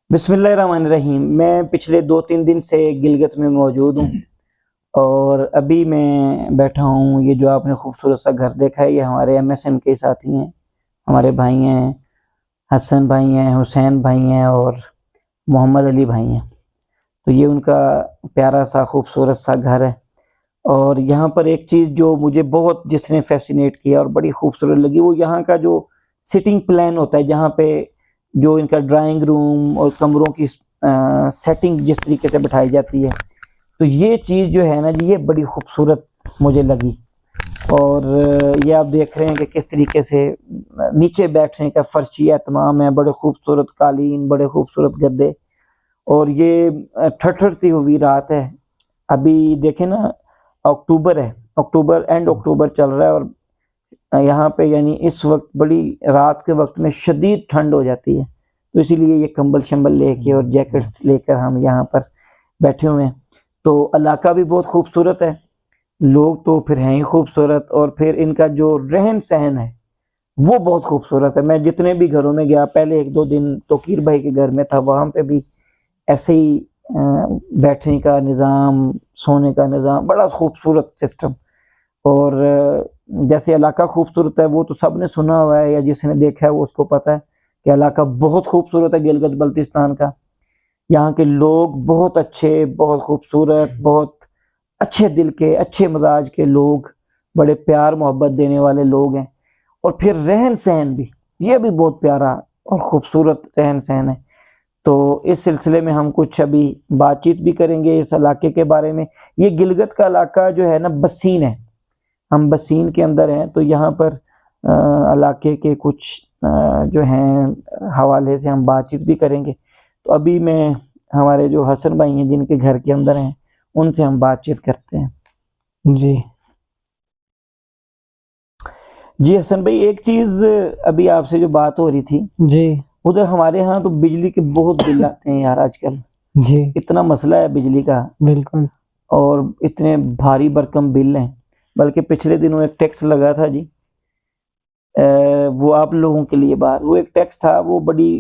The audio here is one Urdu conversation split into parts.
بسم اللہ الرحمن الرحیم۔ میں پچھلے 2-3 دن سے گلگت میں موجود ہوں اور ابھی میں بیٹھا ہوں۔ یہ جو آپ نے خوبصورت سا گھر دیکھا ہے، یہ ہمارے MSN کے ساتھی ہیں، ہمارے بھائی ہیں، حسن بھائی ہیں، حسین بھائی ہیں اور محمد علی بھائی ہیں۔ تو یہ ان کا پیارا سا خوبصورت سا گھر ہے، اور یہاں پر ایک چیز جو مجھے بہت جس نے فیسینیٹ کیا اور بڑی خوبصورت لگی، وہ یہاں کا جو سٹنگ پلان ہوتا ہے، جہاں پہ جو ان کا ڈرائنگ روم اور کمروں کی سیٹنگ جس طریقے سے بٹھائی جاتی ہے، تو یہ چیز جو ہے نا جی، یہ بڑی خوبصورت مجھے لگی۔ اور یہ آپ دیکھ رہے ہیں کہ کس طریقے سے نیچے بیٹھنے کا فرشی اہتمام ہے، بڑے خوبصورت قالین، بڑے خوبصورت گدے، اور یہ ٹھٹھرتی ہوئی رات ہے۔ ابھی دیکھیں نا، اکتوبر ہے، اینڈ اکتوبر چل رہا ہے، اور یہاں پہ یعنی اس وقت بڑی رات کے وقت میں شدید ٹھنڈ ہو جاتی ہے، تو اسی لیے یہ کمبل شمبل لے کے اور جیکٹس لے کر ہم یہاں پر بیٹھے ہوئے ہیں۔ تو علاقہ بھی بہت خوبصورت ہے، لوگ تو پھر ہیں ہی خوبصورت، اور پھر ان کا جو رہن سہن ہے وہ بہت خوبصورت ہے۔ میں جتنے بھی گھروں میں گیا، پہلے 1-2 دن توقیر بھائی کے گھر میں تھا، وہاں پہ بھی ایسے ہی بیٹھنے کا نظام، سونے کا نظام، بڑا خوبصورت سسٹم۔ اور جیسے علاقہ خوبصورت ہے وہ تو سب نے سنا ہوا ہے، یا جس نے دیکھا ہے وہ اس کو پتہ ہے کہ علاقہ بہت خوبصورت ہے گلگت بلتستان کا۔ یہاں کے لوگ بہت اچھے، بہت خوبصورت، بہت اچھے دل کے، اچھے مزاج کے لوگ، بڑے پیار محبت دینے والے لوگ ہیں۔ اور پھر رہن سہن بھی، یہ بھی بہت پیارا اور خوبصورت رہن سہن ہے۔ تو اس سلسلے میں ہم کچھ ابھی بات چیت بھی کریں گے اس علاقے کے بارے میں۔ یہ گلگت کا علاقہ جو ہے نا بسین ہے، ہم بسین کے اندر ہیں، تو یہاں پر علاقے کے کچھ جو ہیں حوالے سے ہم بات چیت بھی کریں گے۔ تو ابھی میں ہمارے جو حسن بھائی ہیں جن کے گھر کے اندر ہیں، ان سے ہم بات چیت کرتے ہیں۔ جی حسن بھائی، ایک چیز ابھی آپ سے جو بات ہو رہی تھی جی، ادھر ہمارے ہاں تو بجلی کے بہت بل آتے ہیں یار آج کل، جی اتنا مسئلہ ہے بجلی کا، بالکل، اور اتنے بھاری بھرکم بل ہیں۔ بلکہ پچھلے دنوں ایک ٹیکس لگا تھا جی، وہ آپ لوگوں کے لیے بات، وہ ایک ٹیکس تھا، وہ بڑی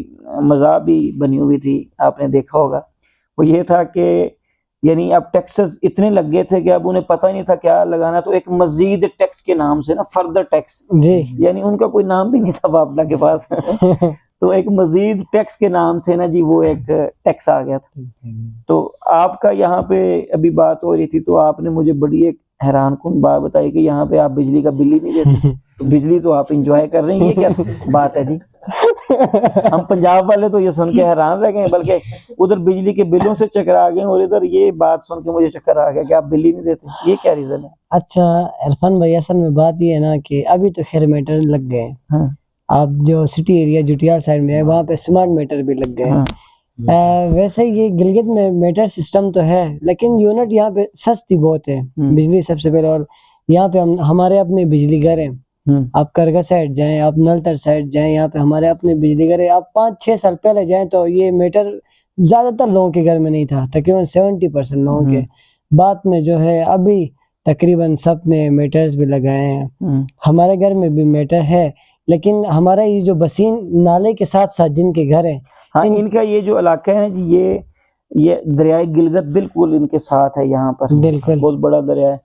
مزاح بھی بنی ہوئی تھی، آپ نے دیکھا ہوگا۔ وہ یہ تھا کہ یعنی اب ٹیکسز اتنے لگ گئے تھے کہ اب انہیں پتہ نہیں تھا کیا لگانا، تو ایک مزید ٹیکس کے نام سے نا، فردر ٹیکس، جی یعنی ان کا کوئی نام بھی نہیں تھا باپلہ کے پاس تو ایک مزید ٹیکس کے نام سے نا جی وہ ایک ٹیکس آ گیا تھا۔ تو آپ کا یہاں پہ ابھی بات ہو رہی تھی، تو آپ نے مجھے بڑی ایک حیران کن بات بتائی کہ یہاں پہ آپ بجلی کا بل ہی نہیں دیتے، تو بجلی تو آپ انجوائے کر رہے ہیں، یہ کیا بات ہے جی؟ ہم پنجاب والے تو یہ سن کے حیران رہ گئے، بلکہ ادھر بجلی کے بلوں سے چکر آ گئے، اور ادھر یہ بات سن کے مجھے چکر آ گیا کہ آپ بل ہی نہیں دیتے، یہ کیا ریزن ہے؟ اچھا عرفان بھائی، اصل میں بات یہ ہے نا کہ ابھی تو خیر میٹر لگ گئے، ہاں آپ جو سٹی ایریا جوٹیال سائڈ میں ہے وہاں پہ سمارٹ میٹر بھی لگ گئے۔ ویسے یہ گلگت میں میٹر سسٹم تو ہے، لیکن یونٹ یہاں پہ سستی بہت ہے بجلی سب سے پہلے، اور یہاں پہ ہمارے اپنے بجلی گھر ہیں۔ آپ کرگا سائڈ جائیں، آپ نلتر سائڈ جائیں، یہاں پہ ہمارے اپنے بجلی گھر ہے۔ آپ 5-6 سال پہلے جائیں تو یہ میٹر زیادہ تر لوگوں کے گھر میں نہیں تھا، تقریباً 70% لوگوں کے۔ بعد میں جو ہے ابھی تقریباً سب نے میٹرز بھی لگائے ہیں، ہمارے گھر میں بھی میٹر ہے، لیکن ہمارا یہ جو بسین نالے کے ساتھ ساتھ جن کے گھر ہیں، ہاں ان کا یہ جو علاقہ ہے جی، یہ دریائے گلگت بالکل ان کے ساتھ ہے، یہاں پر بالکل بہت بڑا دریا ہے۔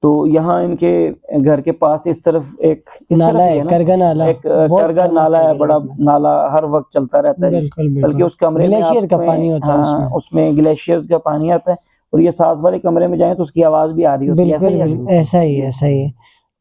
تو یہاں ان کے گھر کے پاس اس طرف ایک نالا ہے، کرگا نالا، ایک کرگا نالا ہے، بڑا نالا ہر وقت چلتا رہتا ہے، بالکل بلکہ اس کمرے میں گلیشیئر کا پانی ہوتا ہے اس میں گلیشیئرز کا پانی آتا ہے، اور یہ ساتھ والے کمرے میں جائیں تو اس کی آواز بھی آ رہی ہوتی ہے، ایسا ہی ہے۔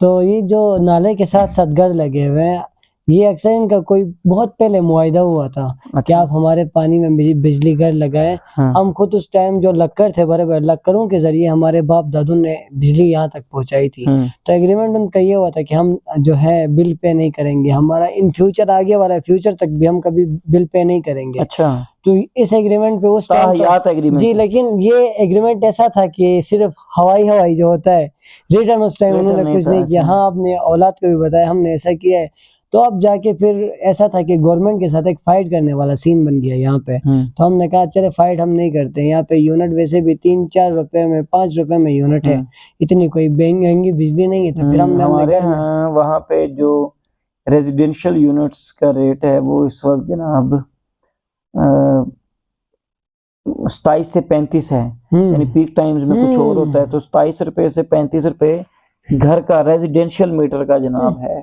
تو یہ جو نالے کے ساتھ ساتھ گھر لگے ہوئے ہیں، یہ اکثر ان کا کوئی بہت پہلے معاہدہ ہوا تھا کہ آپ ہمارے پانی میں بجلی گھر لگائیں۔ ہم خود اس ٹائم جو لکڑ تھے، بڑے بڑے لکڑوں کے ذریعے ہمارے باپ دادوں نے بجلی یہاں تک پہنچائی تھی۔ تو ایگریمنٹ ان کا یہ ہوا تھا کہ ہم جو ہے بل پے نہیں کریں گے، ہمارا ان فیوچر آگے والا فیوچر تک بھی ہم کبھی بل پے نہیں کریں گے۔ اچھا، تو اس ایگریمنٹ پہ اس ٹائم جی، لیکن یہ ایگریمنٹ ایسا تھا کہ صرف ہوائی جو ہوتا ہے، ریٹرن اس ٹائم انہوں نے کچھ نہیں کیا۔ ہاں، اپنے اولاد کو بھی بتایا ہم نے ایسا کیا ہے، تو اب جا کے پھر ایسا تھا کہ گورنمنٹ کے ساتھ ایک فائٹ کرنے والا سین بن گیا یہاں پہ۔ تو ہم نے کہا چلے فائٹ ہم نہیں کرتے، یہاں پہ یونٹ ویسے بھی 3-4 روپے میں، 5 روپے میں یونٹ ہے، اتنی کوئی مہنگی بجلی نہیں ہے۔ تو پھر ہم نے ہمارے ہاں وہاں پہ جو ریزیڈینشل یونٹس کا ریٹ ہے وہ اس وقت جناب 27 سے 35 ہے، یعنی پیک ٹائمز میں کچھ اور ہوتا ہے، تو 27 روپے سے 35 روپے گھر کا ریزیڈینشیل میٹر کا جناب ہے۔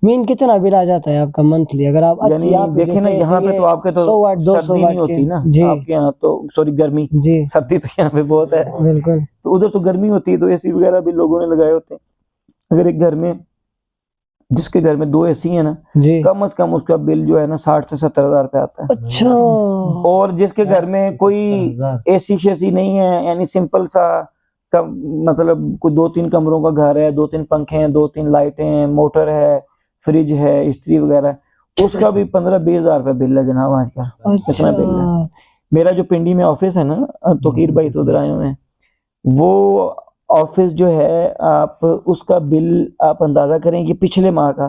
مین کتنا بل آ جاتا ہے آپ کا منتھلی؟ اگر آپ یعنی دیکھیں نا یہاں پہ تو آپ کے تو 100 واٹ 200 سردی نہیں ہوتی نا، آپ کے یہاں تو سوری گرمی، جی سردی تو یہاں پہ بہت ہے، بالکل، تو ادھر تو گرمی ہوتی ہے، تو اے سی وغیرہ بھی لوگوں نے لگائے ہوتے ہیں۔ اگر ایک گھر میں جس کے گھر میں 2 اے سی ہیں نا، جی کم از کم اس کا بل جو ہے نا 60 سے 70 ہزار روپے آتا ہے۔ اچھا، اور جس کے گھر میں کوئی اے سی شیسی نہیں ہے، یعنی سمپل سا مطلب کوئی 2-3 کمروں کا گھر ہے، 2-3 پنکھے ہیں، 2-3 لائٹیں ہیں، موٹر ہے، فریج ہے، استری وغیرہ، اس کا بھی 15-20 ہزار روپے بل ہے جناب آج کل، اتنا بل ہے۔ میرا جو پنڈی میں آفس ہے نا، توقیر بھائی تو ادھر آئے ہوئے ہیں، وہ آفس جو ہے آپ اس کا بل آپ اندازہ کریں کہ پچھلے ماہ کا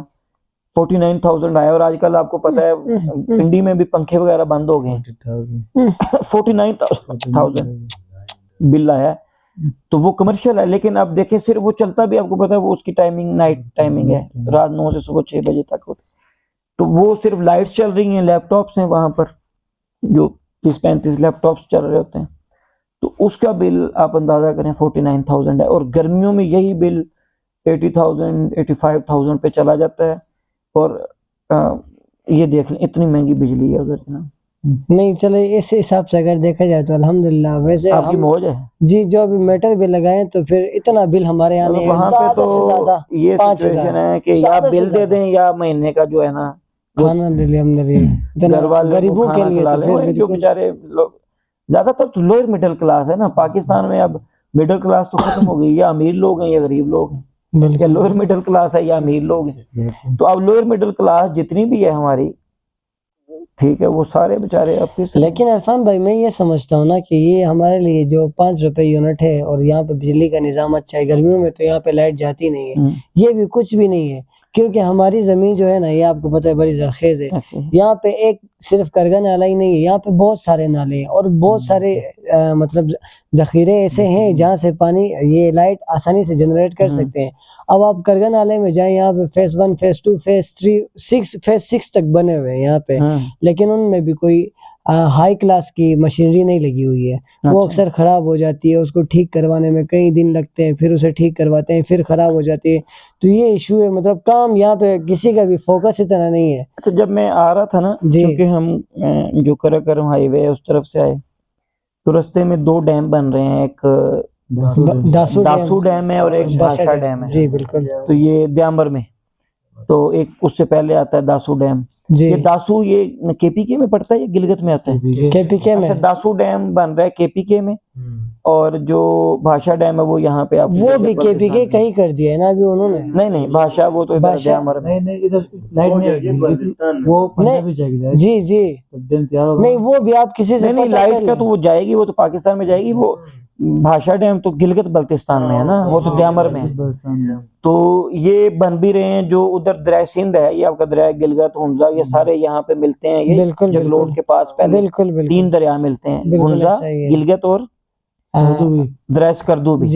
49,000 آیا، اور آج کل آپ کو پتہ ہے پنڈی میں بھی پنکھے وغیرہ بند ہو گئے ہیں، 49,000 بل آیا، تو وہ کمرشل ہے، لیکن آپ دیکھیں صرف وہ چلتا بھی، آپ کو پتہ ہے وہ اس کی ٹائمنگ نائٹ ٹائمنگ ہے، رات 9 سے صبح 6 بجے تک ہوتی، تو وہ صرف لائٹس چل رہی ہیں، لیپ ٹاپس ہیں وہاں پر جو 30-35 لیپ ٹاپس چل رہے ہوتے ہیں، تو اس کا بل آپ اندازہ کریں 49,000 ہے، اور گرمیوں میں یہی بل 80,000 85,000 پہ چلا جاتا ہے، اور یہ دیکھ لیں اتنی مہنگی بجلی ہے ادھر جناب۔ نہیں چلے اس حساب سے اگر دیکھا جائے تو الحمدللہ، ویسے آپ کی موج ہے جی جو ابھی میٹر بل لگائیں تو پھر اتنا بل ہمارے یہاں نہیں ہے، وہاں پہ زیادہ تو سے زیادہ یہ 5,000 سچویشن ہے کہ یا بل دے دیں یا مہینے کا جو ہے نا کھانا لے لیں ہم نے، گھر والے غریبوں کے کھانا لیے کھلا تو لیں، پھر جو بالکل بیچارے لوگ زیادہ تر تو لوئر مڈل کلاس ہے نا پاکستان میں، اب مڈل کلاس تو ختم ہو گئی، یا امیر لوگ ہیں یا غریب لوگ ہیں، یا بالکل لوئر مڈل کلاس ہے یا امیر لوگ ہیں، تو اب لوئر مڈل کلاس جتنی بھی ہے ہماری، ٹھیک ہے، وہ سارے بیچارے اب پھر سے لیکن عرفان بھائی میں یہ سمجھتا ہوں نا کہ یہ ہمارے لیے جو 5 روپے یونٹ ہے اور یہاں پہ بجلی کا نظام اچھا ہے، گرمیوں میں تو یہاں پہ لائٹ جاتی نہیں ہے، یہ بھی کچھ بھی نہیں ہے، کیونکہ ہماری زمین جو ہے نا یہ آپ کو پتہ ہے بڑی زرخیز ہے، یہاں پہ ایک صرف کرگا نالہ ہی نہیں ہے، یہاں پہ بہت سارے نالے ہیں اور بہت سارے مطلب ذخیرے ایسے ہیں جہاں سے پانی یہ لائٹ آسانی سے جنریٹ کر سکتے ہیں۔ اب آپ کرگا نالے میں جائیں، یہاں پہ فیز 1 فیز 2 فیز 3 فیز 6 تک بنے ہوئے ہیں یہاں پہ، لیکن ان میں بھی کوئی ہائی کلاس کی مشینری نہیں لگی ہوئی ہے، وہ اکثر خراب ہو جاتی ہے، اس کو ٹھیک کروانے میں کئی دن لگتے ہیں، پھر اسے ٹھیک کرواتے ہیں، پھر خراب ہو جاتی ہے، تو یہ ایشو ہے، مطلب کام یہاں پہ کسی کا بھی فوکس اتنا نہیں ہے۔ اچھا جب میں آ رہا تھا نا، چونکہ ہم جو کرم ہائی وے اس طرف سے آئے، تو رستے میں 2 ڈیم بن رہے ہیں، ایک داسو ڈیم ہے اور ایک بھاشا ڈیم ہے، جی بالکل، تو یہ دیامر میں، تو ایک اس سے پہلے آتا ہے داسو ڈیم، یہ داسو یہ کے پی کے میں پڑتا ہے یا گلگت میں آتا ہے؟ کے پی کے میں۔ اچھا داسو ڈیم بن رہا ہے کے پی کے میں، اور جو بھاشا ڈیم ہے وہ یہاں پہ آپ وہ بھی کے پی کے کہیں کر دیا ہے نا ابھی انہوں نے، نہیں بھاشا وہ تو دیامر میں، جی جی نہیں وہ بھی آپ کسی سے نہیں لائٹ کا تو وہ جائے گی، وہ تو پاکستان میں جائے گی، وہ بھاشا ڈیم تو گلگت بلتستان میں ہے نا، وہ تو دیامر میں ہے، تو یہ بن بھی رہے ہیں، جو ادھر دریائے سندھ ہے، یہ آپ کا دریائے گلگت حمزہ، یہ سارے یہاں پہ ملتے ہیں، یہ جگلوٹ کے پاس پہلے 3 دریا ملتے ہیں، حمزہ، گلگت اور دریائے سکردو بھی،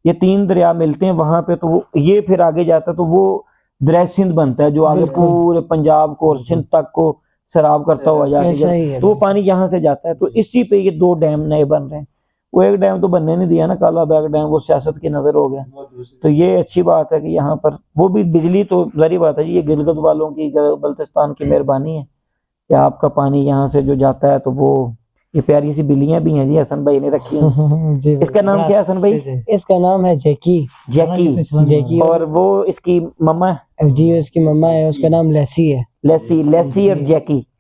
یہ 3 دریا ملتے ہیں وہاں پہ، تو یہ پھر آگے جاتا ہے تو وہ دریائے سندھ بنتا ہے، جو آگے پورے پنجاب کو اور سندھ تک کو سراب کرتا ہوا جاتا، تو وہ پانی یہاں سے جاتا ہے، تو اسی پہ یہ 2 ڈیم نئے بن رہے ہیں، وہ ایک ڈیم تو بننے نہیں دیا نا، کالا بیگ ڈیم، وہ سیاست کی نظر ہو گیا، تو یہ اچھی بات ہے کہ یہاں پر وہ بھی بجلی تو ظاہری بات ہے، یہ گلگت والوں کی بلتستان کی مہربانی ہے کہ آپ کا پانی یہاں سے جو جاتا ہے، تو وہ یہ پیاری سی بلیاں بھی ہیں جی، حسن بھائی نے رکھی ہیں، اس کا نام کیا ہے حسن بھائی؟ اس کا نام ہے جیکی، اور وہ اس کی مما جی اس کی مما ہے، اس کا نام لیسی ہے، لیسی اور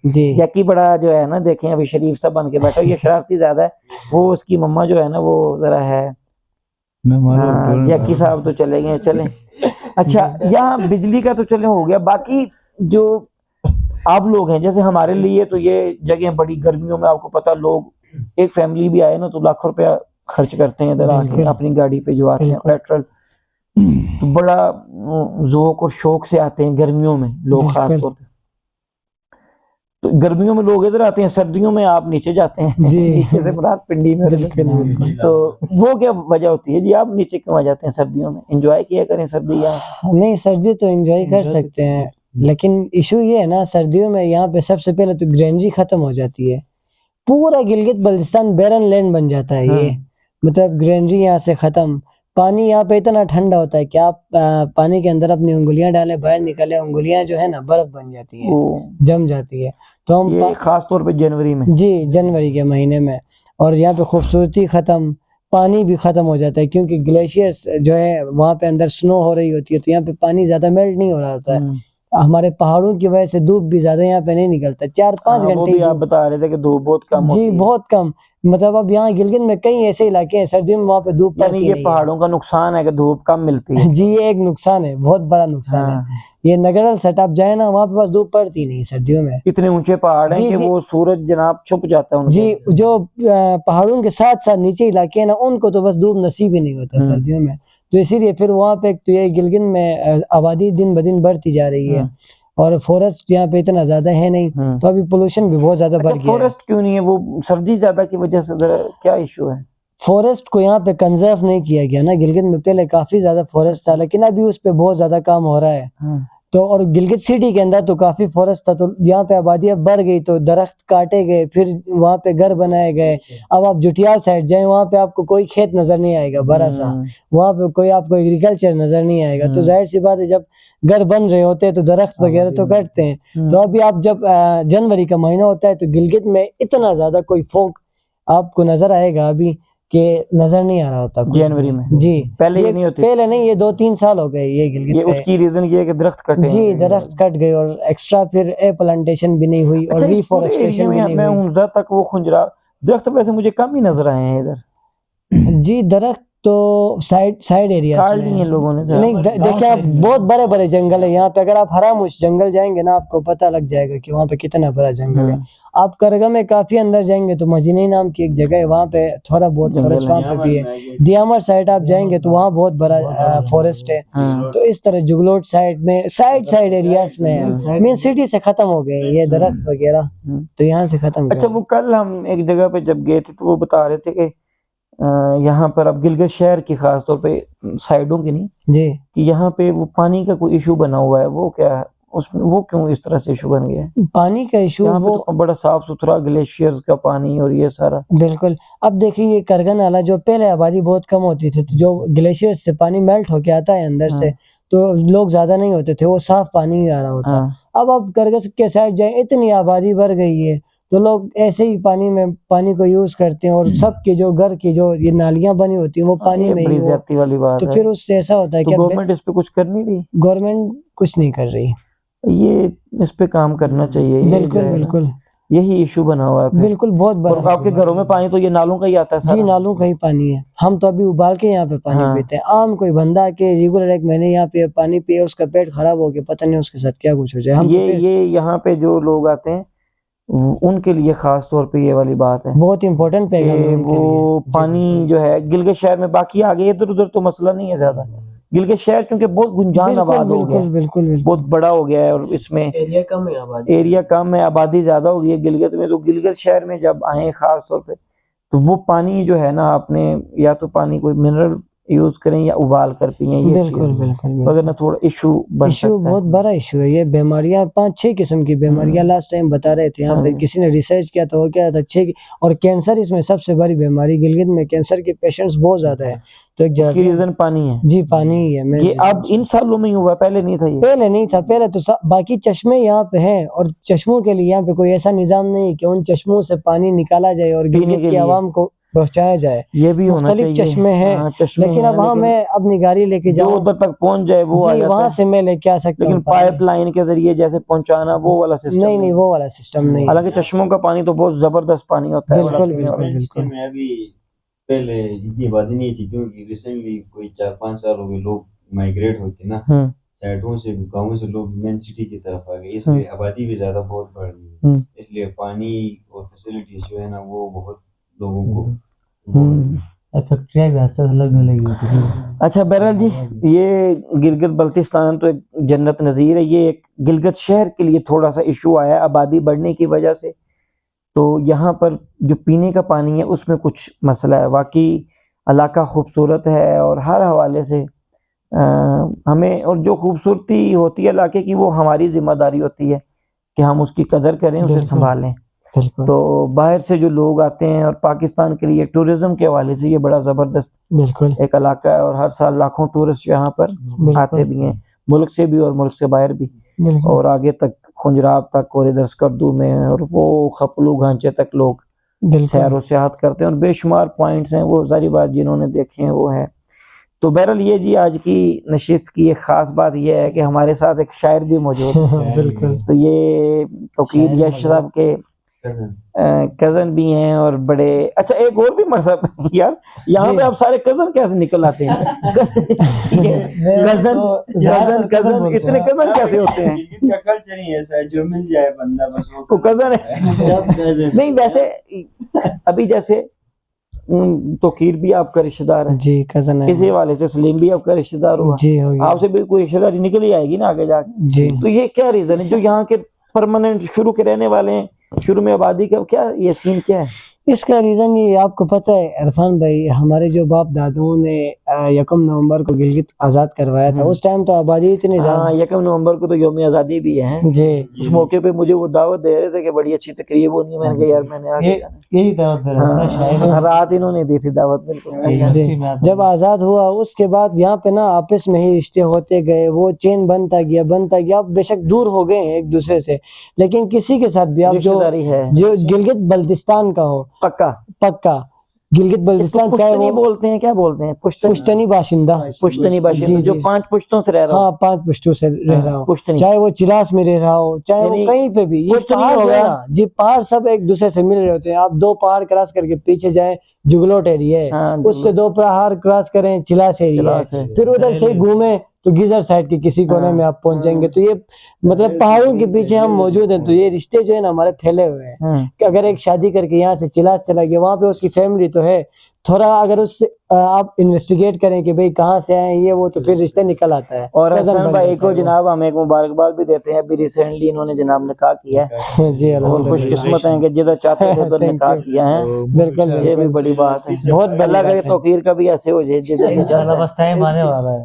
جیکی بڑا جو ہے نا، دیکھیں ابھی شریف سا بن کے بیٹھا، یہ شرارتی زیادہ ہے، وہ اس کی مما جو ہے نا وہ ذرا ہے، جیکی صاحب تو چلے گئے، چلیں اچھا یہاں بجلی کا تو چلیں ہو گیا، باقی جو آپ لوگ ہیں جیسے ہمارے لیے تو یہ جگہ بڑی گرمیوں میں، آپ کو پتہ لوگ ایک فیملی بھی آئے نا تو لاکھ روپیہ خرچ کرتے ہیں ادھر آ کے اپنی گاڑی پہ جو آتے ہیں، پیٹرول تو بڑا ذوق اور شوق سے آتے ہیں گرمیوں میں لوگ، خاص طور پہ تو گرمیوں میں لوگ ادھر آتے ہیں، سردیوں میں آپ نیچے جاتے ہیں، نیچے سے مراد پنڈی میں، تو وہ کیا وجہ ہوتی ہے جی آپ نیچے کیوں آ جاتے ہیں سردیوں میں؟ انجوائے کیا کریں سردی، یا نہیں سردی تو انجوائے کر سکتے ہیں، لیکن ایشو یہ ہے نا سردیوں میں یہاں پہ سب سے پہلے تو گرینری ختم ہو جاتی ہے، پورا گلگت بلتستان بیرن لینڈ بن جاتا ہے یہ، مطلب گرینری یہاں سے ختم. پانی یہاں پہ اتنا ٹھنڈا ہوتا ہے کہ آپ پانی کے اندر اپنی انگلیاں ڈالیں، باہر نکلے انگلیاں جو ہے نا برف بن جاتی ہیں، جم جاتی ہے. تو ہم یہ خاص طور پہ جنوری میں، جی جنوری کے مہینے میں. اور یہاں پہ خوبصورتی ختم، پانی بھی ختم ہو جاتا ہے کیونکہ گلیشیئرس جو ہے وہاں پہ اندر سنو ہو رہی ہوتی ہے، تو یہاں پہ پانی زیادہ میلٹ نہیں ہو رہا ہوتا ہے. ہمارے پہاڑوں کی وجہ سے دھوپ بھی زیادہ یہاں پہ نہیں نکلتا، 4-5 وہ گھنٹے بھی آپ بتا رہے تھے کہ دھوپ بہت کم ہوتی جی ہے. بہت کم. مطلب اب یہاں گلگت میں کئی ایسے علاقے ہیں سردیوں میں وہاں پہ دھوپ یعنی پڑتی یہ نہیں پہاڑوں کا نقصان ہے کہ دھوپ کم ملتی ہے. جی یہ ایک نقصان ہے، بہت بڑا نقصان ہے. یہ نگرل سیٹ آپ جائیں نا وہاں پہ بس دھوپ پڑتی نہیں سردیوں میں. اتنے اونچے پہاڑ ہیں کہ وہ سورج جناب چھپ جاتا ہے ان جی جو پہاڑوں کے ساتھ ساتھ نیچے علاقے ہیں نا ان کو تو بس دھوپ نصیب ہی نہیں ہوتا سردیوں میں. تو اسی لیے پھر وہاں پہ تو یہ گلگت میں آبادی دن بدن بڑھتی جا رہی ہے، اور فورسٹ یہاں پہ اتنا زیادہ ہے نہیں، تو ابھی پولوشن بھی بہت زیادہ بڑھ گیا ہے. فورسٹ کیوں نہیں ہے؟ وہ سردی زیادہ کی وجہ سے کیا ایشو ہے؟ فورسٹ کو یہاں پہ کنزرو نہیں کیا گیا نا. گلگت میں پہلے کافی زیادہ فورسٹ تھا لیکن ابھی اس پہ بہت زیادہ کام ہو رہا ہے. تو اور گلگت سٹی کے اندر تو کافی فورسٹ تھا، تو یہاں پہ آبادی اب بڑھ گئی تو درخت کاٹے گئے، پھر وہاں پہ گھر بنائے گئے. اب آپ جٹیال سائڈ جائیں وہاں پہ آپ کو کوئی کھیت نظر نہیں آئے گا بڑا سا، وہاں پہ کوئی آپ کو ایگریکلچر نظر نہیں آئے گا. تو ظاہر سی بات ہے جب گھر بن رہے ہوتے ہیں تو درخت وغیرہ تو کٹتے ہیں. تو ابھی آپ جب جنوری کا مہینہ ہوتا ہے تو گلگت میں اتنا زیادہ کوئی فوگ آپ کو نظر آئے گا ابھی کہ نظر نہیں آ رہا ہوتا جنوری میں. جی پہلے یہ نہیں ہوتی؟ پہلے نہیں، یہ 2-3 سال ہو گئے یہ گلگت یہ اس کی ریزن یہ ہے کہ درخت کٹے. جی درخت کٹ گئے اور ایکسٹرا پھر پلانٹیشن بھی نہیں ہوئی اور اچھا اس پورے ایریا ریفورسٹریشن بھی میں نہیں میں ہوئی. ہنزا تک وہ خنجرا درخت ویسے مجھے کم ہی نظر آئے ہیں ادھر. جی درخت تو سائڈ ایریاز کاٹ میں لیے لوگوں نے. نہیں، دیکھیں آپ بہت بڑے بڑے جنگل ہے یہاں پہ. اگر آپ ہراموش جنگل جائیں گے نا آپ کو پتہ لگ جائے گا کہ وہاں پہ کتنا بڑا جنگل ہے. آپ کرگم میں کافی اندر جائیں گے تو مجینی نام کی ایک جگہ ہے، وہاں پہ تھوڑا بہت فورسٹ وہاں پہ بھی ہے. دیامر سائڈ آپ جائیں گے تو وہاں بہت بڑا فورسٹ ہے. تو اس طرح جگلوٹ سائڈ میں سائڈ ایریاز میں مین سٹی سے ختم ہو گئے یہ درخت وغیرہ، تو یہاں سے ختم. اچھا وہ کل ہم ایک جگہ پہ جب گئے تھے تو وہ بتا رہے تھے کہ یہاں پر اب گلگت شہر کی خاص طور پہ سائڈوں کی نہیں جی کہ یہاں پہ وہ پانی کا کوئی ایشو بنا ہوا ہے. وہ کیا ہے اس میں، وہ کیوں اس طرح سے ایشو بن گیا ہے؟ پانی کا ایشو یہاں پہ تو بڑا صاف ستھرا گلیشیئرز کا پانی اور یہ سارا. بالکل. اب دیکھیے یہ کرگن نالا جو پہلے آبادی بہت کم ہوتی تھی، جو گلیشیئر سے پانی میلٹ ہو کے آتا ہے اندر سے، تو لوگ زیادہ نہیں ہوتے تھے، وہ صاف پانی ہی آ رہا ہوتا. اب آپ کرگس کے سائڈ جائیں اتنی آبادی بڑھ گئی ہے تو لوگ ایسے ہی پانی کو یوز کرتے ہیں، اور سب کے جو گھر کی جو یہ نالیاں بنی ہوتی ہیں وہ پانی میں بڑی زیادتی والی بات تو ہے. پھر اس سے ایسا ہوتا ہے کہ گورنمنٹ اس پہ کچھ کر نہیں رہی. گورنمنٹ کچھ نہیں کر رہی. یہ اس پہ کام کرنا چاہیے. بالکل یہی ایشو بنا ہوا ہے. بالکل بہت بڑا. اور آپ کے گھروں میں پانی تو یہ نالوں کا ہی آتا ہے؟ جی نالوں کا ہی پانی ہے. ہم تو ابھی ابال کے یہاں پہ پانی پیتے ہیں. عام کوئی بندہ کے ریگولر ایک مہینے یہاں پہ پانی پیے اس کا پیٹ خراب ہو گیا، پتہ نہیں اس کے ساتھ کیا کچھ ہو جائے. یہ یہاں پہ جو لوگ آتے ہیں ان کے لیے خاص طور پہ یہ والی بات ہے، بہت امپورٹنٹ کہ وہ پانی جو ہے گلگت شہر میں، باقی آگے ادھر ادھر تو مسئلہ نہیں ہے زیادہ. گلگت شہر چونکہ بہت گنجان آباد ہو گیا ہے، بہت بڑا ہو گیا ہے، اور اس میں ایریا کم ہے، آبادی زیادہ ہو گئی ہے گلگت میں. تو گلگت شہر میں جب آئیں خاص طور پہ تو وہ پانی جو ہے نا، آپ نے یا تو پانی کوئی منرل یوز کریں یا ابال کر پئیں. یہ بالکل اگر نہ تھوڑا ایشو بن سکتا ہے. بہت بڑا ایشو ہے یہ. بیماریاں 5-6 قسم کی بیماریاں لاسٹ ٹائم بتا رہے تھے یہاں پہ کسی نے ریسرچ کیا تو وہ کیا تھا 6. اور کینسر اس میں سب سے بڑی بیماری. گلگت میں کینسر کے پیشنٹس بہت زیادہ ہیں. تو ایک اس کی ریزن پانی ہے. جی پانی ہی ہے. یہ اب ان سالوں میں ہی ہوا، پہلے نہیں تھا. یہ پہلے نہیں تھا. پہلے تو باقی چشمے یہاں پہ ہیں، اور چشموں کے لیے یہاں پہ کوئی ایسا نظام نہیں کہ ان چشموں سے پانی نکالا جائے اور گلگت کی عوام کو پہنچایا جائے. یہ بھی ہونا مختلف چاہیے. چشمے ہیں لیکن اب ہاں میں اپنی گاڑی لے کے جو ادھر تک پہنچ جائے وہ آ جی جاتا وہاں سے میں لے کے آ سکتا ہوں. لیکن پائپ لائن کے ذریعے جیسے پہنچانا وہ والا سسٹم نہیں، وہ والا سسٹم نہیں. حالانکہ چشموں کا پانی تو بہت زبردست پانی ہوتا ہے. بالکل. میں ابھی پہلے اتنی آبادی نہیں تھی، کیونکہ ریسنٹلی کوئی 4-5 سال ہو گئے لوگ مائگریٹ ہوتے نا سائڈوں سے، گاؤں سے لوگ مین سٹی کی طرف آ گئے، اس لیے آبادی بھی زیادہ بہت بڑھ گئی ہے. اس لیے پانی اور فیسلٹیز جو ہے نا وہ بہت لوگوں کو فیکٹریاں بھی آستے لگنے لگی. اچھا بہرحال جی، یہ گلگت بلتستان تو ایک جنت نظیر ہے. یہ ایک گلگت شہر کے لیے تھوڑا سا ایشو آیا ہے آبادی بڑھنے کی وجہ سے. تو یہاں پر جو پینے کا پانی ہے اس میں کچھ مسئلہ ہے. واقعی علاقہ خوبصورت ہے اور ہر حوالے سے ہمیں، اور جو خوبصورتی ہوتی ہے علاقے کی وہ ہماری ذمہ داری ہوتی ہے کہ ہم اس کی قدر کریں، اسے سنبھالیں. بالکل تو باہر سے جو لوگ آتے ہیں، اور پاکستان کے لیے ٹورزم کے حوالے سے یہ بڑا زبردست بالکل ایک علاقہ ہے، اور ہر سال لاکھوں ٹورسٹ یہاں پر آتے بھی ہیں، ملک سے بھی اور ملک سے باہر بھی، بالکل اور آگے تک خنجراب تک اور ادھر اسکردو میں اور وہ خپلو گھانچے تک لوگ سیر و سیاحت کرتے ہیں، اور بے شمار پوائنٹس ہیں، وہ ظاہری بات جنہوں نے دیکھے ہیں وہ ہے۔ تو بہرحال یہ جی آج کی نشست کی ایک خاص بات یہ ہے کہ ہمارے ساتھ ایک شاعر بھی موجود ہے، بالکل تو یہ توقیر یش صاحب کے کزن بھی ہیں، اور بڑے اچھا ایک اور بھی مذہب یار یہاں پہ آپ سارے کزن کیسے نکل آتے ہیں؟ کزن کزن اتنے کزن کیسے ہوتے ہیں؟ کا کلچر ہی ایسا ہے، جو مل جائے بندہ بس وہ کزن ہے۔ نہیں ویسے ابھی جیسے توقیر بھی آپ کا رشتہ دار ہے جی کزن ہے، اسی والے سے سلیم بھی آپ کا رشتہ دار ہوا، جی ہو گیا آپ سے بھی کوئی رشتہ داری نکل ہی آئے گی نا آگے جا کے۔ جی تو یہ کیا ریزن ہے جو یہاں کے پرماننٹ شروع کے رہنے والے ہیں، شروع میں آبادی کا کیا یہ سین کیا ہے؟ اس کا ریزن یہ آپ کو پتہ ہے عرفان بھائی، ہمارے جو باپ دادوں نے 1 نومبر کو گلگت آزاد کروایا تھا، اس ٹائم تو آبادی اتنی زیادہ، ہاں 1 نومبر کو تو یوم آزادی بھی ہے، جی اس موقع پہ مجھے وہ دعوت دے رہے تھے کہ بڑی اچھی تقریب ہونی ہے، میں نے کہا یار میں نے آگے یہی دعوت دے رہا ہاں، رات انہوں نے دی تھی دعوت بالکل۔ جی جب آزاد ہوا اس کے بعد یہاں پہ نا آپس میں ہی رشتے ہوتے گئے، وہ چین بنتا گیا، اب بے شک دور ہو گئے ہیں ایک دوسرے سے، لیکن کسی کے ساتھ بھی آپ رشتہ داری ہے جو گلگت بلتستان کا ہو، پکا گلگت بلتستان چاہے پشتنی وہ بولتے ہیں، کیا بولتے ہیں پشتنی باشندہ، پشتنی باشندہ جو 5 پشتوں سے رہ رہا ہاں 5 پشتوں سے رہ رہا ہو، پشتنی چاہے وہ چراس میں رہ رہا ہو، چاہے وہ یعنی کہیں پہ بھی، یہ پشتنی پہاڑ جو ہوگا ہے نا جی، پہاڑ سب ایک دوسرے سے مل رہے ہوتے ہیں۔ آپ 2 پہاڑ کراس کر کے پیچھے جائیں جگلوٹ ایریا ہے، اس سے 2 پہاڑ کراس کریں چلاس ایریا ہے، پھر ادھر سے گھومیں تو گیزر سائڈ کے کسی کونے میں آپ پہنچ جائیں گے۔ تو یہ مطلب پہاڑوں کے پیچھے ہم موجود ہیں، تو یہ رشتے جو ہے نا ہمارے پھیلے ہوئے ہیں کہ اگر ایک شادی کر کے یہاں سے چلاس چلا گیا، وہاں پہ اس کی فیملی تو ہے، تھوڑا اگر اس سے آپ انویسٹیگیٹ کریں کہ بھئی کہاں سے آئے ہیں یہ وہ، تو پھر رشتہ نکل آتا ہے۔ اور حسن بھائی کو جناب ہم ایک مبارکباد بھی دیتے ہیں، ابھی ریسنٹلی انہوں نے جناب نکاح کیا ہے، جی اور خوش قسمت ہیں کہ جدھر چاہتے تھے ادھر نکاح کیا ہے، بالکل یہ بھی بڑی بات ہے، بہت اللہ کرے توقیر کا بھی ایسے ہو جائے جدھر انشاءاللہ، بس ٹائم آنے والا ہے۔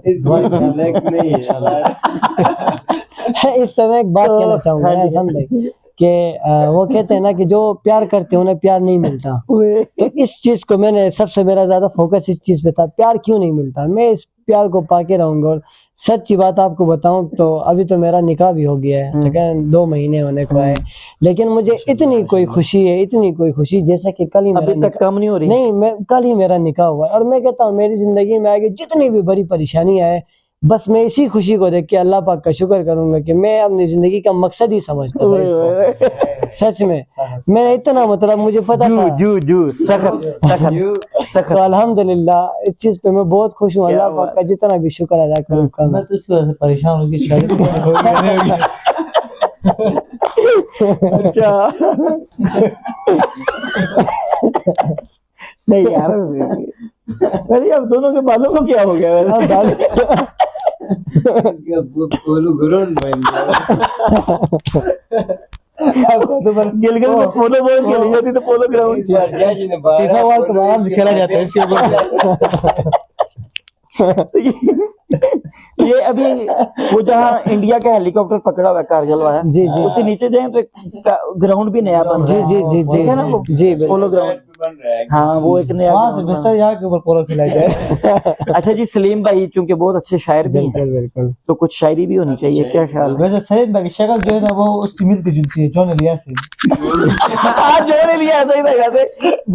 اس پہ میں ایک بات کہنا چاہوں گا عرفان بھائی کہ وہ کہتے ہیں نا کہ جو پیار کرتے ہیں انہیں پیار نہیں ملتا، تو اس چیز کو میں نے سب سے میرا زیادہ فوکس اس چیز پہ تھا، پیار کیوں نہیں ملتا، میں اس پیار کو پا کے رہوں گا۔ اور سچی بات آپ کو بتاؤں تو ابھی تو میرا نکاح بھی ہو گیا ہے، تقریباً 2 مہینے ہونے کو آئے، لیکن مجھے اتنی کوئی خوشی جیسا کہ کل ہی ابھی تک کم نہیں ہو رہی؟ نہیں، میں کل ہی میرا نکاح ہوا ہے، اور میں کہتا ہوں میری زندگی میں آگے جتنی بھی بڑی پریشانی آئے، بس میں اسی خوشی کو دیکھ کے اللہ پاک کا شکر کروں گا کہ میں اپنی زندگی کا مقصد ہی سمجھتا تھا اس کو۔ سچ میں اتنا مطلب مجھے پتا تھا سخت، تو الحمدللہ اس چیز پہ میں بہت خوش ہوں، اللہ پاک کا جتنا بھی شکر ادا کروں۔ میں تو اس کی وجہ سے پریشان ہوں کہ شادی اچھا نہیں یار، ویسے اب دونوں کے بالوں کو کیا ہو گیا؟ گلگت میں پولو بال کھیلی جاتی تو polo ground FIFA world cup آرام سے کھیلا جاتا ہے اس کے اوپر۔ یہ ابھی وہ جہاں انڈیا کا ہیلی کاپٹر پکڑا ہوا ہے کارگل والا، جی جی، اس سے نیچے جائیں تو گراؤنڈ بھی نیا بن رہا ہے، جی جی جی ہے نا وہ جی پولو گراؤنڈ، ہاں وہ ایک نیا وہاں سے بہتر یہاں کے اوپر پولو کھیلا جائے۔ اچھا جی، سلیم بھائی چونکہ بہت اچھے شاعر بھی ہیں، بالکل، تو کچھ شاعری بھی ہونی چاہیے، کیا خیال ہے؟ ویسے سعید بھائی کی شکل جو ہے نا وہ اس سے ملتی جلتی ہے، جون الیاس سے۔ آج جو نے لیا ایسا ہی تھا، جیسے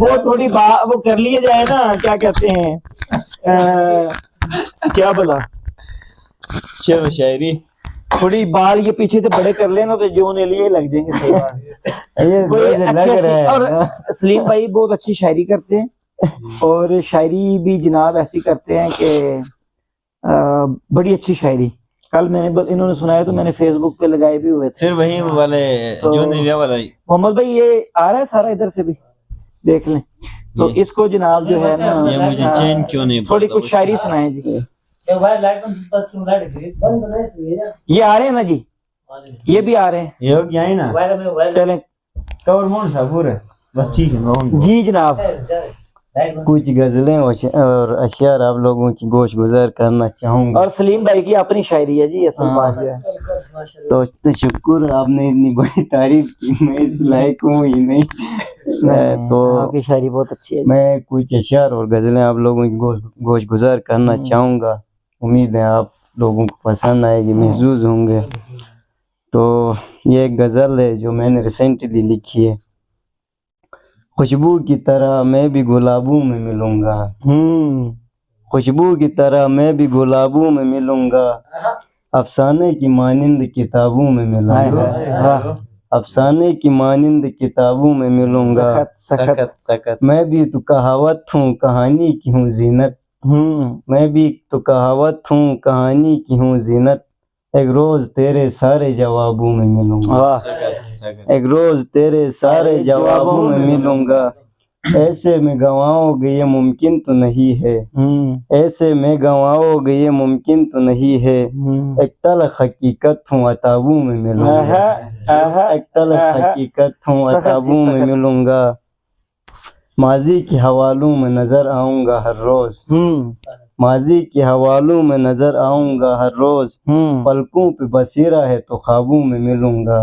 وہ تھوڑی وہ کر لیے جائے نا، کیا کہتے ہیں کیا بلا چلو شاعری تھوڑی بال یہ پیچھے سے بڑے کر لینا تو جو نے لیے لگ جائیں گے، صحیح بات۔ اور سلیم بھائی بہت اچھی شاعری کرتے ہیں، اور شاعری بھی جناب ایسی کرتے ہیں کہ بڑی اچھی شاعری، کل میں نے انہوں نے سنایا تو میں نے فیس بک پہ لگائے بھی ہوئے تھے، پھر وہی والے جو نہیں والا محمد بھائی یہ آ رہا ہے سارا، ادھر سے بھی دیکھ لیں تو اس کو جناب جو ہے نا یہ مجھے چین کیوں نہیں تھوڑی کچھ شاعری سنائیں جی۔ یہ آ رہے ہیں نا جی، یہ بھی آ رہے ہیں، یہ کیا ہے نا چلیں کور مون سا پورا بس ٹھیک ہے جی جناب۔ کچھ غزلیں اور اشعار آپ لوگوں کی گوش گزار کرنا چاہوں گا، اور سلیم بھائی کی اپنی شاعری ہے جی، اصل بات جو ہے تو شکر آپ نے اتنی بڑی تعریف کی, میں اس لائق ہوں ہی نہیں. تو آپ کی شاعری بہت اچھی ہے. میں کچھ اشعار اور غزلیں آپ لوگوں کی گوش گزار کرنا چاہوں گا, امید ہے آپ لوگوں کو پسند آئے گی, محظوظ ہوں گے. تو یہ ایک غزل ہے جو میں نے ریسنٹلی لکھی ہے. خوشبو کی طرح میں بھی گلابوں میں ملوں گا, خوشبو کی طرح میں بھی گلابوں میں ملوں گا, افسانے کی مانند کتابوں میں ملوں گا, افسانے کی مانند کتابوں میں ملوں گا. سخت میں بھی تو کہاوت ہوں کہانی کی ہوں زینت, میں بھی تو کہاوت ہوں کہانی کی ہوں زینت, ایک روز تیرے سارے جوابوں میں ملوں گا, ایک روز تیرے سارے جوابوں میں ملوں گا. ایسے میں گنواؤ گے یہ ممکن تو نہیں ہے, ایسے میں گنواؤ گے یہ ممکن تو نہیں ہے, ایک تلخ حقیقت ہوں عتابوں میں ملوں گا, ایک تلخ حقیقت ہوں عتابوں میں ملوں گا. ماضی کے حوالوں میں نظر آؤں گا ہر روز, ماضی کے حوالوں میں نظر آؤں گا ہر روز, پلکوں پہ بصیرہ ہے تو خوابوں میں ملوں گا.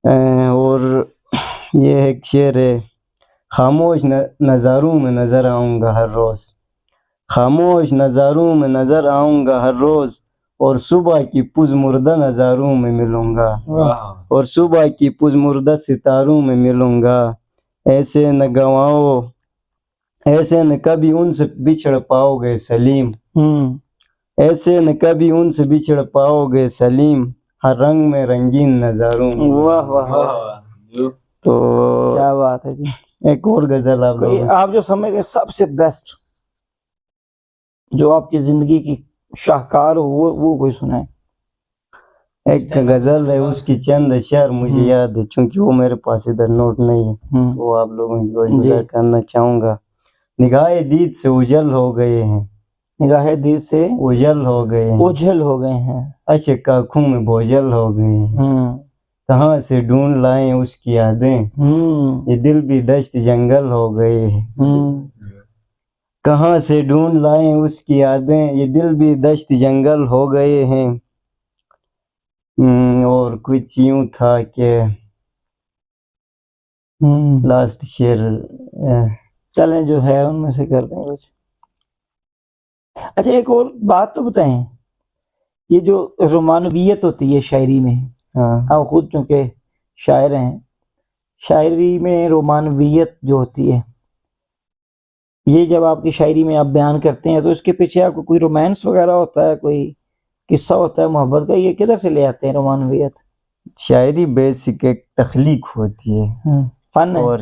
اور یہ ایک شعر ہے, خاموش نظاروں میں نظر آؤں گا ہر روز, خاموش نظاروں میں نظر آؤں گا ہر روز, اور صبح کی پز مردہ نظاروں میں ملوں گا, اور صبح کی پز مردہ ستاروں میں ملوں گا. ایسے نہ گنواؤ, ایسے نہ کبھی ان سے بچھڑ پاؤ گے سلیم, ایسے نہ کبھی ان سے بچھڑ پاؤ گے سلیم, ہر رنگ میں رنگین نظاروں میں. واہ واہ, تو کیا بات ہے جی. ایک اور غزل آپ جو سمجھ گئے سب سے بیسٹ, جو آپ کی زندگی کی شاہکار ہو, وہ کوئی سنائے. ایک غزل ہے, اس کی چند اشعار مجھے یاد ہے, چونکہ وہ میرے پاس ادھر نوٹ نہیں ہے, وہ آپ لوگوں کی گوش گزار کرنا چاہوں گا. نگاہ دید سے اجل ہو گئے ہیں, نگاہ دید سے اجل ہو گئے ہیں, اوجھل ہو گئے ہیں, اشک آنکھوں میں بوجھل ہو گئے ہیں, کہاں سے ڈھونڈ لائیں اس کی یادیں, یہ دل بھی دشت جنگل ہو گئے ہیں, کہاں سے ڈھونڈ لائیں اس کی یادیں, یہ دل بھی دشت جنگل ہو گئے ہیں. اور کچھ یوں تھا کہ لاسٹ شعر چلیں جو ہے ان میں سے کر دیں کچھ. اچھا ایک اور بات تو بتائیں, یہ جو رومانویت ہوتی ہے شاعری میں, آپ خود چونکہ شاعر ہیں, شاعری میں رومانویت جو ہوتی ہے, یہ جب آپ کی شاعری میں آپ بیان کرتے ہیں تو اس کے پیچھے آپ کو کوئی رومانس وغیرہ ہوتا ہے, کوئی قصہ ہوتا ہے محبت کا, یہ کدھر سے لے آتے ہیں رومانویت؟ شاعری بیسک ایک تخلیق ہوتی ہے, فن ہے, اور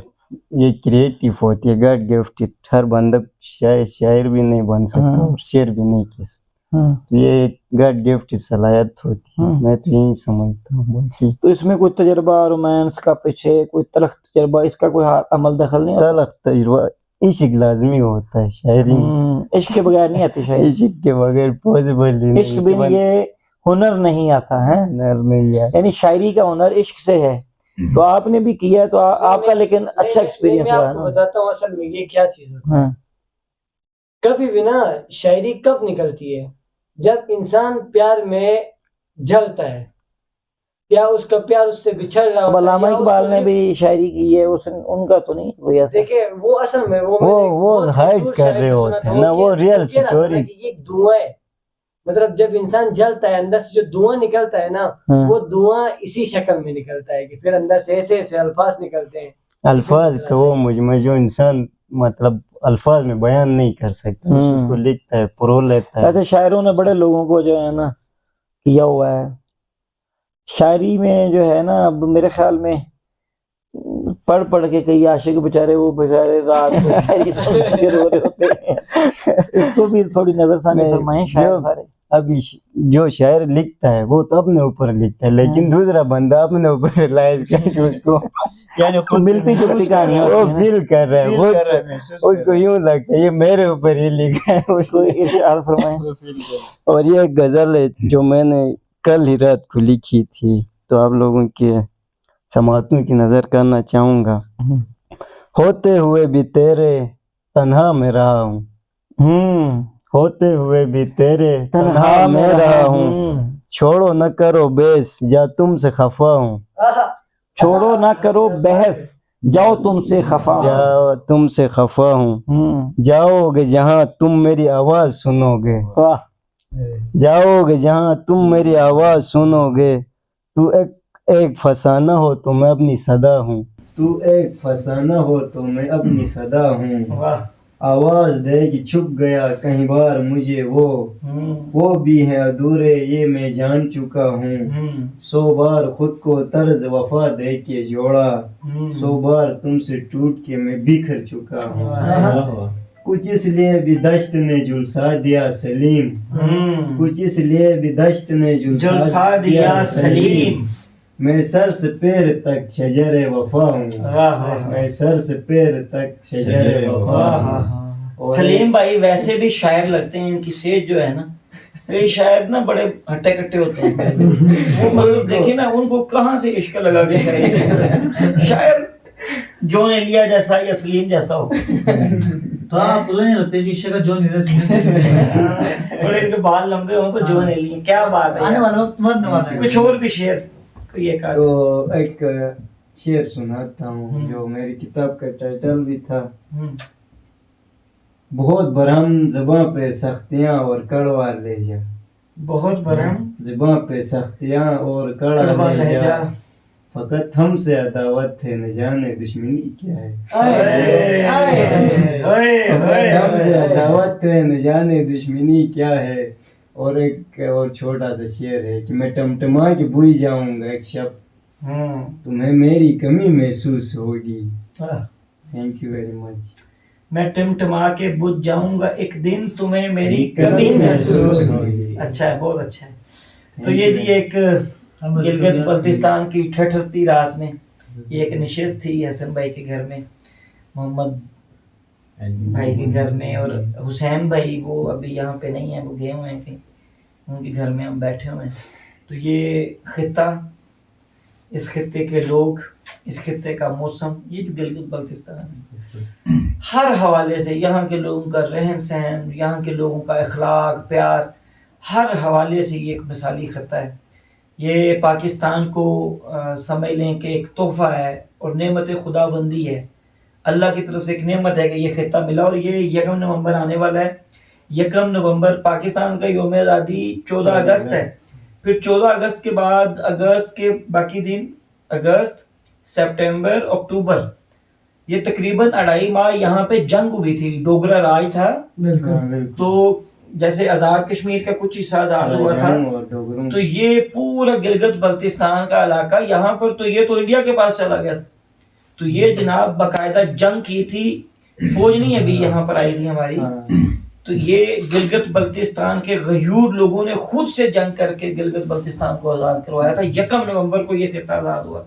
یہ کریٹیو ہوتی ہے, گاڈ گفٹڈ. ہر بندہ شاعر بھی نہیں بن سکتا اور شعر بھی نہیں کہہ سکتا, یہ گاڈ گفٹڈ صلاحیت ہوتی ہے, میں تو یہی سمجھتا ہوں. تو اس میں کوئی تجربہ رومانس کا پیچھے کوئی تلخ تجربہ, اس کا کوئی عمل دخل نہیں ہوتا؟ تلخ تجربہ عشق لازمی ہوتا ہے شاعری میں, عشق کے بغیر نہیں آتی شاعری, عشق کے بغیر پاسبل نہیں, عشق بھی یہ ہنر نہیں آتا ہے, ہنر نہیں ہے, یعنی شاعری کا ہنر عشق سے ہے. تو آپ نے بھی کیا ہے تو آپ کا لیکن اچھا ایکسپیرینس رہا ہے. میں بتاتا ہوں اصل میں یہ کیا چیز ہوتی ہے. کبھی بھی نا شاعری کب نکلتی ہے, جب انسان پیار میں جلتا ہے, یا اس کا پیار اس سے بچھڑ رہا ہے. علامہ اقبال نے بھی شاعری کی ہے, ان کا تو نہیں کوئی ایسا. دیکھیں وہ اصل میں وہ ہائڈ کر رہے ہوتے ہیں نا, وہ ریئل سٹوری. یہ دھواں ہے, مطلب جب انسان جلتا ہے اندر سے جو دھواں نکلتا ہے نا, وہ دھواں اسی شکل میں نکلتا ہے کہ پھر اندر سے ایسے ایسے الفاظ نکلتے ہیں, الفاظ کا وہ مجمع جو انسان مطلب الفاظ میں بیان نہیں کر سکتا, اس کو لکھتا ہے, پرو لیتا ہے. ایسے شاعروں نے بڑے لوگوں کو جو ہے نا کیا ہوا ہے شاعری میں, جو ہے نا اب میرے خیال میں پڑھ کے کئی عاشق بیچارے وہ بیچارے رات کو شاعری سن رو رہے ہوتے ہیں. اس کو بھی تھوڑی نظر ثانی فرمائیں. شاعر سارے ابھی جو شاعر لکھتا ہے وہ تو اپنے اوپر لکھتا ہے, لیکن دوسرا بندہ اپنے اوپر ریلائز کر کے اس کو یعنی ملتی جلتی کہانی وہ فیل کر رہا ہے, اس کو یوں لگتا ہے یہ میرے اوپر ہی لکھا ہے, اس کو ارشاد فرمائیں. اور یہ ایک غزل ہے جو میں نے کل ہی رات کو لکھی تھی, تو آپ لوگوں کے سماعتوں کی نظر کرنا چاہوں گا. ہوتے ہوئے بھی تیرے تنہا میں رہا ہوں, ہوتے ہوئے بھی تیرے تنہا میں رہا ہوں, چھوڑو نہ کرو بیس جا تم سے خفا ہوں، چھوڑو نہ کرو بحث جاؤ تم سے خفا ہوں، جا تم سے خفا ہوں، جاؤ گے جہاں تم میری آواز سنو گے، واہ جاؤ گے جہاں تم میری آواز سنو گے، تو ایک فسانہ ہو تو میں اپنی صدا ہوں، تو ایک فسانہ ہو تو میں اپنی صدا ہوں، واہ آواز دے کہ چھپ گیا کہیں بار مجھے وہ بھی ہے ادھورے یہ میں جان چکا ہوں، 100 بار خود کو طرز وفا دے کے جوڑا، 100 بار تم سے ٹوٹ کے میں بکھر چکا ہوں، کچھ اس لیے بھی دشت نے جلسا دیا سلیم، کچھ اس لیے بھی دشت نے جلسا دیا سلیم، میں سر سے پیر تک شجر وفا ہوں، میں سر سے پیر تک شجر وفا ہوں۔ سلیم بھائی ویسے بھی شاعر لگتے ہیں، ان کی سیج جو ہے نا، کئی شاعر نا بڑے ہٹے کٹے ہوتے ہیں، وہ مطلب دیکھیں نا ان کو کہاں سے عشق لگا کے شاعری کر رہے ہیں، شاعر جون ایلیا جیسا یا سلیم جیسا ہو تو آپ بولے نہیں لگتے کہ عشق کا جون ایلیا تھوڑے ان کے بال لمبے ہوں تو جون ایلیا، کیا بات ہے آنے والا وقت مرنے والا ہے۔ کچھ اور بھی شعر کوئی ایک آدھ تو ایک شعر سناتا ہوں جو میری کتاب کا ٹائٹل بھی تھا، بہت برہم زباں پہ سختیاں اور کڑوا لے جا، بہت برہم زباں پہ سختیاں اور کڑوا لے جا، فقط ہم سے عداوت ہے نہ جانے دشمنی کیا ہے، فقط ہم سے عداوت ہے نہ جانے دشمنی کیا ہے۔ اور ایک اور چھوٹا سا شعر ہے کہ میں ٹمٹما کے بھول جاؤں گا ایک شب، تمہیں میری کمی محسوس ہوگی۔ Thank you very much. میں ٹمٹما کے بجھ جاؤں گا ایک دن تمہیں میری کمی محسوس ہوگی۔ اچھا ہے، بہت اچھا ہے۔ تو یہ جی ایک گلگت بلتستان کی ٹھٹھرتی رات میں یہ ایک نشست تھی حسن بھائی کے گھر میں، محمد بھائی کے گھر میں، اور حسین بھائی وہ ابھی یہاں پہ نہیں ہیں، وہ گئے ہوئے ہیں کہیں، ان کے گھر میں ہم بیٹھے ہوئے ہیں۔ تو یہ خطہ، اس خطے کے لوگ، اس خطے کا موسم، یہ جو گلگت بلتستان ہے، ہر حوالے سے یہاں کے لوگوں کا رہن سہن، یہاں کے لوگوں کا اخلاق پیار، ہر حوالے سے یہ ایک مثالی خطہ ہے۔ یہ پاکستان کو سمجھ لیں کہ ایک تحفہ ہے اور نعمت خدا بندی ہے، اللہ کی طرف سے ایک نعمت ہے کہ یہ خطہ ملا، اور یہ 1 نومبر آنے والا ہے۔ 1 نومبر پاکستان کا یوم آزادی 14 اگست ہے، پھر 14 اگست کے بعد اگست کے باقی دن، اگست، سپٹمبر، اکتوبر، یہ تقریباً 2.5 ماہ یہاں پہ جنگ ہوئی تھی، ڈوگرا راج تھا، تو جیسے آزاد کشمیر کا کچھ حصہ آزاد ہوا تھا، تو یہ پورا گلگت بلتستان کا علاقہ یہاں پر، تو یہ تو انڈیا کے پاس چلا گیا تھا، تو یہ جناب باقاعدہ جنگ کی تھی، فوج نہیں ابھی یہاں پر آئی تھی ہماری، تو یہ گلگت بلتستان کے غیور لوگوں نے خود سے جنگ کر کے گلگت بلتستان کو آزاد کروایا تھا۔ 1 نومبر کو یہ خطہ آزاد ہوا،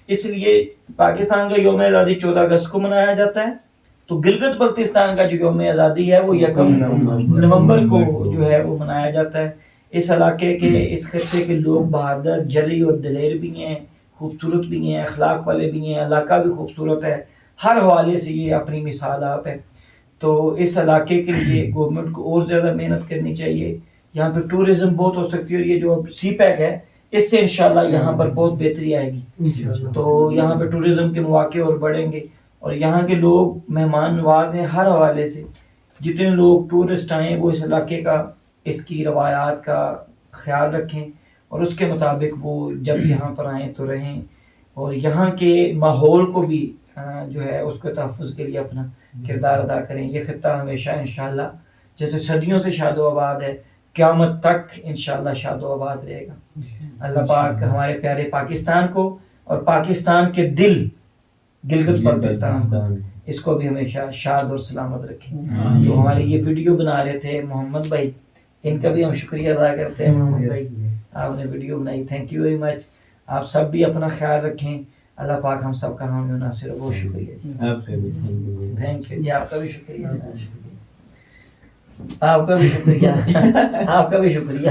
اس لیے پاکستان کا یوم آزادی 14 اگست کو منایا جاتا ہے، تو گلگت بلتستان کا جو یوم آزادی ہے وہ 1 نومبر کو جو ہے وہ منایا جاتا ہے۔ اس علاقے کے، اس خطے کے لوگ بہادر، جری اور دلیر بھی ہیں، خوبصورت بھی ہیں، اخلاق والے بھی ہیں، علاقہ بھی خوبصورت ہے، ہر حوالے سے یہ اپنی مثال آپ ہے۔ تو اس علاقے کے لیے گورنمنٹ کو اور زیادہ محنت کرنی چاہیے، یہاں پہ ٹورزم بہت ہو سکتی ہے، اور یہ جو سی پیک ہے اس سے انشاءاللہ یہاں پر بہت بہتری آئے گی، تو یہاں پہ ٹورزم کے مواقع اور بڑھیں گے، اور یہاں کے لوگ مہمان نواز ہیں ہر حوالے سے، جتنے لوگ ٹورسٹ آئیں وہ اس علاقے کا، اس کی روایات کا خیال رکھیں، اور اس کے مطابق وہ جب یہاں پر آئیں تو رہیں، اور یہاں کے ماحول کو بھی جو ہے اس کے تحفظ کے لیے اپنا کردار ادا کریں۔ یہ خطہ ہمیشہ انشاءاللہ جیسے صدیوں سے شاد و آباد ہے، قیامت تک انشاءاللہ شاد و آباد رہے گا۔ اللہ پاک ہمارے پیارے پاکستان کو اور پاکستان کے دل گلگت بلتستان اس کو بھی ہمیشہ شاد اور سلامت رکھیں۔ تو ہماری یہ ویڈیو بنا رہے تھے محمد بھائی، ان کا بھی ہم شکریہ ادا کرتے ہیں۔ محمد بھائی آپ نے ویڈیو بنائی، تھینک یو ویری مچ۔ آپ سب بھی اپنا خیال رکھیں، اللہ پاک ہم سب کا حامی و ناصر ہو۔ بہت شکریہ جی، تھینک یو جی، آپ کا بھی شکریہ، آپ کا بھی شکریہ، آپ کا بھی شکریہ۔